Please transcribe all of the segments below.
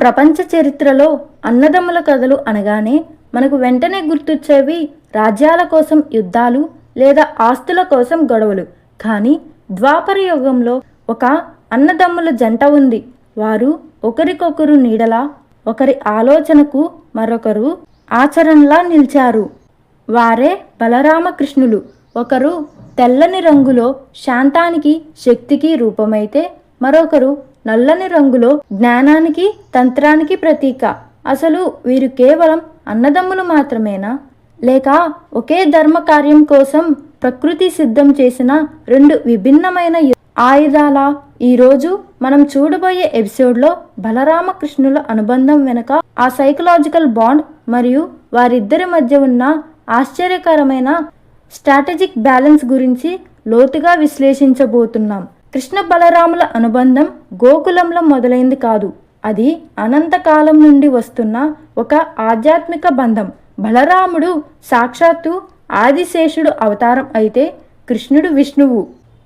ప్రపంచ చరిత్రలో అన్నదమ్ముల కథలు అనగానే మనకు వెంటనే గుర్తొచ్చేవి రాజ్యాల కోసం యుద్ధాలు లేదా ఆస్తుల కోసం గొడవలు. కానీ ద్వాపర యుగంలో ఒక అన్నదమ్ముల జంట ఉంది. వారు ఒకరికొకరు నీడలా, ఒకరి ఆలోచనకు మరొకరు ఆచరణలా నిలిచారు. వారే బలరామకృష్ణులు. ఒకరు తెల్లని రంగులో శాంతానికి శక్తికి రూపమైతే మరొకరు నల్లని రంగులో జ్ఞానానికి తంత్రానికి ప్రతీక. అసలు వీరు కేవలం అన్నదమ్ములు మాత్రమేనా, లేక ఒకే ధర్మ కార్యం కోసం ప్రకృతి సిద్ధం చేసిన రెండు విభిన్నమైన ఆయుధాల? ఈరోజు మనం చూడబోయే ఎపిసోడ్లో బలరామకృష్ణుల అనుబంధం వెనుక ఆ సైకలాజికల్ బాండ్ మరియు వారిద్దరి మధ్య ఉన్న ఆశ్చర్యకరమైన స్ట్రాటజిక్ బ్యాలెన్స్ గురించి లోతుగా విశ్లేషించబోతున్నాం. కృష్ణ బలరాముల అనుబంధం గోకులంలో మొదలైంది కాదు, అది అనంతకాలం నుండి వస్తున్న ఒక ఆధ్యాత్మిక బంధం. బలరాముడు సాక్షాత్తు ఆదిశేషుడు అవతారం అయితే కృష్ణుడు విష్ణువు.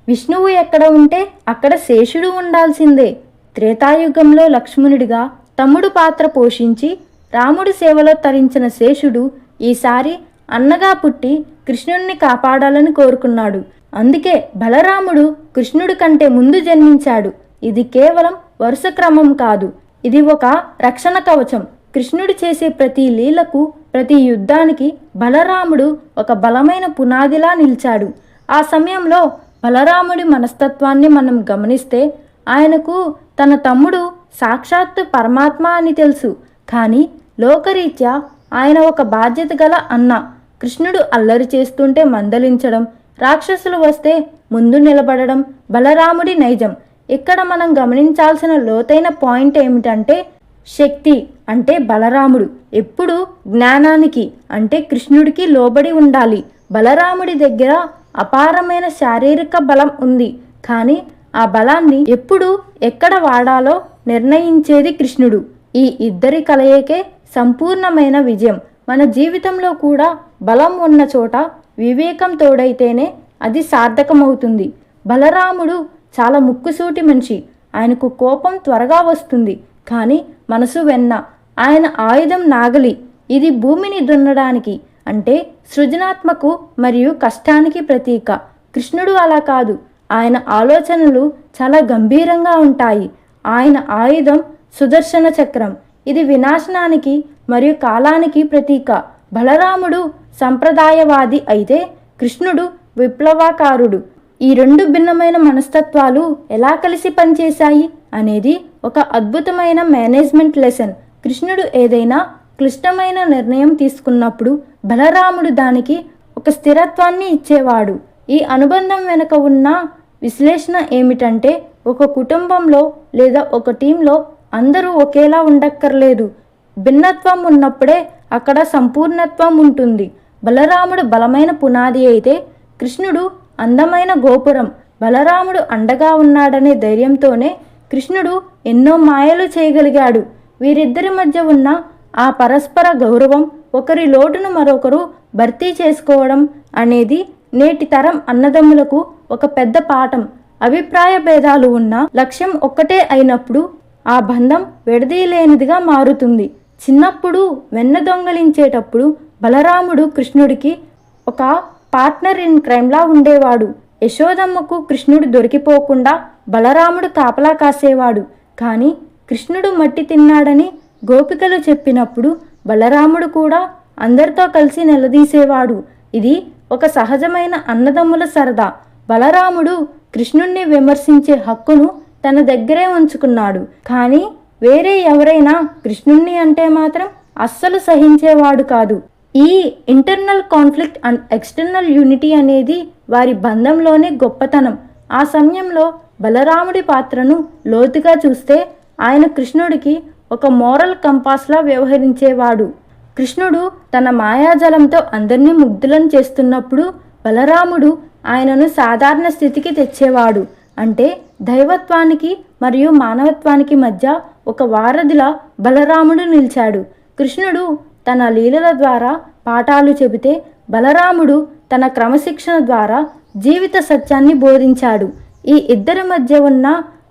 విష్ణువు ఎక్కడ ఉంటే అక్కడ శేషుడు ఉండాల్సిందే. త్రేతాయుగంలో లక్ష్మణుడిగా తమ్ముడు పాత్ర పోషించి రాముడి సేవలో తరించిన శేషుడు ఈసారి అన్నగా పుట్టి కృష్ణుడిని కాపాడాలని కోరుకున్నాడు. అందుకే బలరాముడు కృష్ణుడి కంటే ముందు జన్మించాడు. ఇది కేవలం వరుస క్రమం కాదు, ఇది ఒక రక్షణ కవచం. కృష్ణుడు చేసే ప్రతి లీలకు, ప్రతి యుద్ధానికి బలరాముడు ఒక బలమైన పునాదిలా నిలిచాడు. ఆ సమయంలో బలరాముడి మనస్తత్వాన్ని మనం గమనిస్తే ఆయనకు తన తమ్ముడు సాక్షాత్తు పరమాత్మ అని తెలుసు. కానీ లోకరీత్యా ఆయన ఒక బాధ్యత గల అన్న. కృష్ణుడు అల్లరి చేస్తుంటే మందలించడం, రాక్షసులు వస్తే ముందు నిలబడడం బలరాముడి నైజం. ఇక్కడ మనం గమనించాల్సిన లోతైన పాయింట్ ఏమిటంటే, శక్తి అంటే బలరాముడు ఎప్పుడు జ్ఞానానికి అంటే కృష్ణుడికి లోబడి ఉండాలి. బలరాముడి దగ్గర అపారమైన శారీరక బలం ఉంది, కానీ ఆ బలాన్ని ఎప్పుడు ఎక్కడ వాడాలో నిర్ణయించేది కృష్ణుడు. ఈ ఇద్దరి కలయికే సంపూర్ణమైన విజయం. మన జీవితంలో కూడా బలం ఉన్న చోట వివేకం తోడైతేనే అది సార్థకమవుతుంది. బలరాముడు చాలా ముక్కుసూటి మనిషి. ఆయనకు కోపం త్వరగా వస్తుంది, కానీ మనసు వెన్న. ఆయన ఆయుధం నాగలి. ఇది భూమిని దున్నడానికి అంటే సృజనాత్మకు మరియు కష్టానికి ప్రతీక. కృష్ణుడు అలా కాదు. ఆయన ఆలోచనలు చాలా గంభీరంగా ఉంటాయి. ఆయన ఆయుధం సుదర్శన చక్రం. ఇది వినాశనానికి మరియు కాలానికి ప్రతీక. బలరాముడు సంప్రదాయవాది అయితే కృష్ణుడు విప్లవకారుడు. ఈ రెండు భిన్నమైన మనస్తత్వాలు ఎలా కలిసి పనిచేశాయి అనేది ఒక అద్భుతమైన మేనేజ్మెంట్ లెసన్. కృష్ణుడు ఏదైనా క్లిష్టమైన నిర్ణయం తీసుకున్నప్పుడు బలరాముడు దానికి ఒక స్థిరత్వాన్ని ఇచ్చేవాడు. ఈ అనుబంధం వెనుక ఉన్న విశ్లేషణ ఏమిటంటే, ఒక కుటుంబంలో లేదా ఒక టీంలో అందరూ ఒకేలా ఉండక్కర్లేదు. భిన్నత్వం ఉన్నప్పుడే అక్కడ సంపూర్ణత్వం ఉంటుంది. బలరాముడు బలమైన పునాది అయితే కృష్ణుడు అందమైన గోపురం. బలరాముడు అండగా ఉన్నాడనే ధైర్యంతోనే కృష్ణుడు ఎన్నో మాయలు చేయగలిగాడు. వీరిద్దరి మధ్య ఉన్న ఆ పరస్పర గౌరవం, ఒకరి లోటును మరొకరు భర్తీ చేసుకోవడం అనేది నేటి తరం అన్నదమ్ములకు ఒక పెద్ద పాఠం. అభిప్రాయ భేదాలు ఉన్న లక్ష్యం ఒక్కటే అయినప్పుడు ఆ బంధం విడదీయలేనిదిగా మారుతుంది. చిన్నప్పుడు వెన్న దొంగలించేటప్పుడు బలరాముడు కృష్ణుడికి ఒక పార్ట్నర్ ఇన్ క్రైమ్లా ఉండేవాడు. యశోదమ్మకు కృష్ణుడు దొరికిపోకుండా బలరాముడు కాపలా కాసేవాడు. కానీ కృష్ణుడు మట్టి తిన్నాడని గోపికలు చెప్పినప్పుడు బలరాముడు కూడా అందరితో కలిసి నిలదీసేవాడు. ఇది ఒక సహజమైన అన్నదమ్ముల సరదా. బలరాముడు కృష్ణుణ్ణి విమర్శించే హక్కును తన దగ్గరే ఉంచుకున్నాడు. కానీ వేరే ఎవరైనా కృష్ణుణ్ణి అంటే మాత్రం అస్సలు సహించేవాడు కాదు. ఈ internal conflict and external unity అనేది వారి బంధంలోనే గొప్పతనం. ఆ సమయంలో బలరాముడి పాత్రను లోతుగా చూస్తే ఆయన కృష్ణుడికి ఒక మోరల్ కంపాస్లా వ్యవహరించేవాడు. కృష్ణుడు తన మాయాజలంతో అందరినీ ముగ్ధులను చేస్తున్నప్పుడు బలరాముడు ఆయనను సాధారణ స్థితికి తెచ్చేవాడు. అంటే దైవత్వానికి మరియు మానవత్వానికి మధ్య ఒక వారధిలా బలరాముడు నిలిచాడు. కృష్ణుడు తన లీలల ద్వారా పాఠాలు చెబితే బలరాముడు తన క్రమశిక్షణ ద్వారా జీవిత సత్యాన్ని బోధించాడు. ఈ ఇద్దరి మధ్య ఉన్న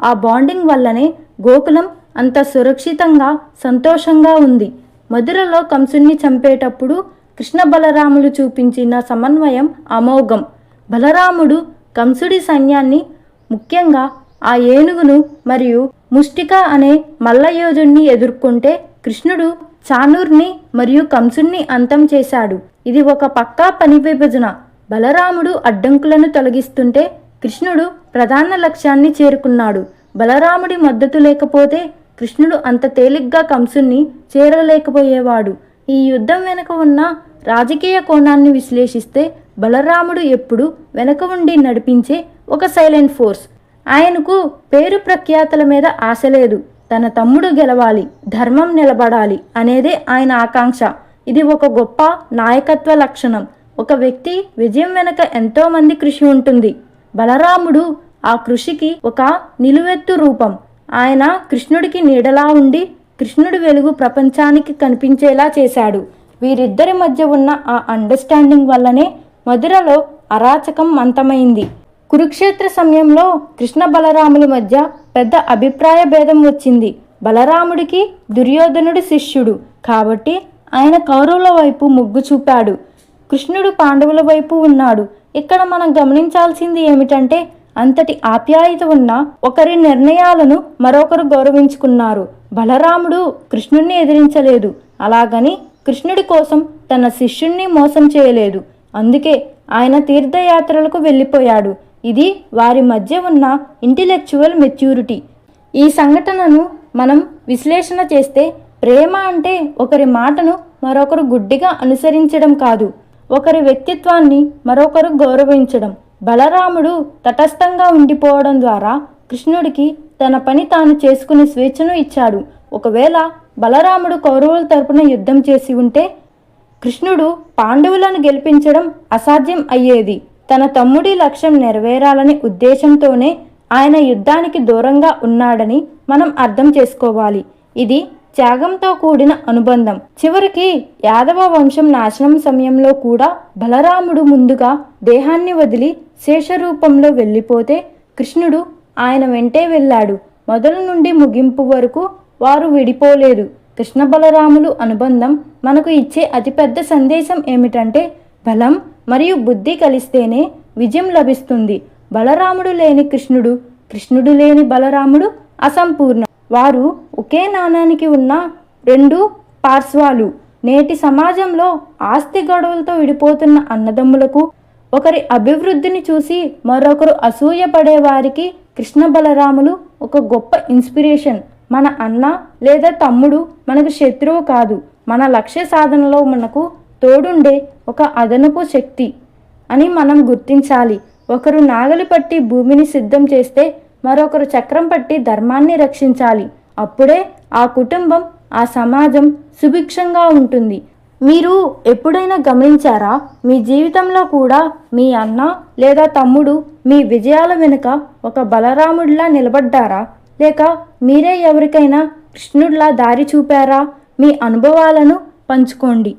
ఆ బాండింగ్ వల్లనే గోకులం అంత సురక్షితంగా సంతోషంగా ఉంది. మధురలో కంసుని చంపేటప్పుడు కృష్ణ బలరాములు చూపించిన సమన్వయం అమోఘం. బలరాముడు కంసుడి సైన్యాన్ని, ముఖ్యంగా ఆ ఏనుగును మరియు ముష్టిక అనే మల్లయోధుణ్ణి ఎదుర్కొంటే కృష్ణుడు చాణూర్ని మరియు కంసుణ్ణి అంతం చేశాడు. ఇది ఒక పక్కా పని విభజన. బలరాముడు అడ్డంకులను తొలగిస్తుంటే కృష్ణుడు ప్రధాన లక్ష్యాన్ని చేరుకున్నాడు. బలరాముడి మద్దతు లేకపోతే కృష్ణుడు అంత తేలిగ్గా కంసుణ్ణి చేరలేకపోయేవాడు. ఈ యుద్ధం వెనుక ఉన్న రాజకీయ కోణాన్ని విశ్లేషిస్తే బలరాముడు ఎప్పుడు వెనక ఉండి నడిపించే ఒక సైలెంట్ ఫోర్స్. ఆయనకు పేరు ప్రఖ్యాతల మీద ఆశ లేదు. తన తమ్ముడు గెలవాలి, ధర్మం నిలబడాలి అనేదే ఆయన ఆకాంక్ష. ఇది ఒక గొప్ప నాయకత్వ లక్షణం. ఒక వ్యక్తి విజయం వెనుక ఎంతో మంది కృషి ఉంటుంది. బలరాముడు ఆ కృషికి ఒక నిలువెత్తు రూపం. ఆయన కృష్ణుడికి నీడలా ఉండి కృష్ణుడి వెలుగు ప్రపంచానికి కనిపించేలా చేశాడు. వీరిద్దరి మధ్య ఉన్న ఆ అండర్స్టాండింగ్ వల్లనే మధురలో అరాచకం అంతమైంది. కురుక్షేత్ర సమయంలో కృష్ణ బలరాముల మధ్య పెద్ద అభిప్రాయ భేదం వచ్చింది. బలరాముడికి దుర్యోధనుడి శిష్యుడు కాబట్టి ఆయన కౌరవుల వైపు మొగ్గు చూపాడు. కృష్ణుడు పాండవుల వైపు ఉన్నాడు. ఇక్కడ మనం గమనించాల్సింది ఏమిటంటే అంతటి ఆప్యాయత ఉన్న ఒకరి నిర్ణయాలను మరొకరు గౌరవించుకున్నారు. బలరాముడు కృష్ణుణ్ణి ఎదిరించలేదు, అలాగని కృష్ణుడి కోసం తన శిష్యుణ్ణి మోసం చేయలేదు. అందుకే ఆయన తీర్థయాత్రలకు వెళ్ళిపోయాడు. ఇది వారి మధ్య ఉన్న ఇంటెలెక్చువల్ మెచ్యూరిటీ. ఈ సంఘటనను మనం విశ్లేషణ చేస్తే ప్రేమ అంటే ఒకరి మాటను మరొకరు గుడ్డిగా అనుసరించడం కాదు, ఒకరి వ్యక్తిత్వాన్ని మరొకరు గౌరవించడం. బలరాముడు తటస్థంగా ఉండిపోవడం ద్వారా కృష్ణుడికి తన పని తాను చేసుకునే స్వేచ్ఛను ఇచ్చాడు. ఒకవేళ బలరాముడు కౌరవుల తరపున యుద్ధం చేసి ఉంటే కృష్ణుడు పాండవులను గెలిపించడం అసాధ్యం అయ్యేది. తన తమ్ముడి లక్ష్యం నెరవేరాలనే ఉద్దేశంతోనే ఆయన యుద్ధానికి దూరంగా ఉన్నాడని మనం అర్థం చేసుకోవాలి. ఇది త్యాగంతో కూడిన అనుబంధం. చివరికి యాదవ వంశం నాశనం సమయంలో కూడా బలరాముడు ముందుగా దేహాన్ని వదిలి శేషరూపంలో వెళ్ళిపోతే కృష్ణుడు ఆయన వెంటే వెళ్ళాడు. మొదలు నుండి ముగింపు వరకు వారు విడిపోలేదు. కృష్ణ బలరాములు అనుబంధం మనకు ఇచ్చే అతిపెద్ద సందేశం ఏమిటంటే బలం మరియు బుద్ధి కలిస్తేనే విజయం లభిస్తుంది. బలరాముడు లేని కృష్ణుడు, కృష్ణుడు లేని బలరాముడు అసంపూర్ణ. వారు ఒకే నాణానికి ఉన్న రెండు పార్శ్వాలు. నేటి సమాజంలో ఆస్తి గొడవలతో విడిపోతున్న అన్నదమ్ములకు ఒకరి అభివృద్ధిని చూసి మరొకరు అసూయపడే వారికి కృష్ణ బలరాములు ఒక గొప్ప ఇన్స్పిరేషన్. మన అన్న లేదా తమ్ముడు మనకు శత్రువు కాదు, మన లక్ష్య సాధనలో మనకు తోడుండే ఒక అదనపు శక్తి అని మనం గుర్తించాలి. ఒకరు నాగలి పట్టి భూమిని సిద్ధం చేస్తే మరొకరు చక్రం పట్టి ధర్మాన్ని రక్షించాలి. అప్పుడే ఆ కుటుంబం, ఆ సమాజం సుభిక్షంగా ఉంటుంది. మీరు ఎప్పుడైనా గమనించారా? మీ జీవితంలో కూడా మీ అన్న లేదా తమ్ముడు మీ విజయాల వెనుక ఒక బలరాముడిలా నిలబడ్డారా? లేక మీరే ఎవరికైనా కృష్ణుడిలా దారి చూపారా? మీ అనుభవాలను పంచుకోండి.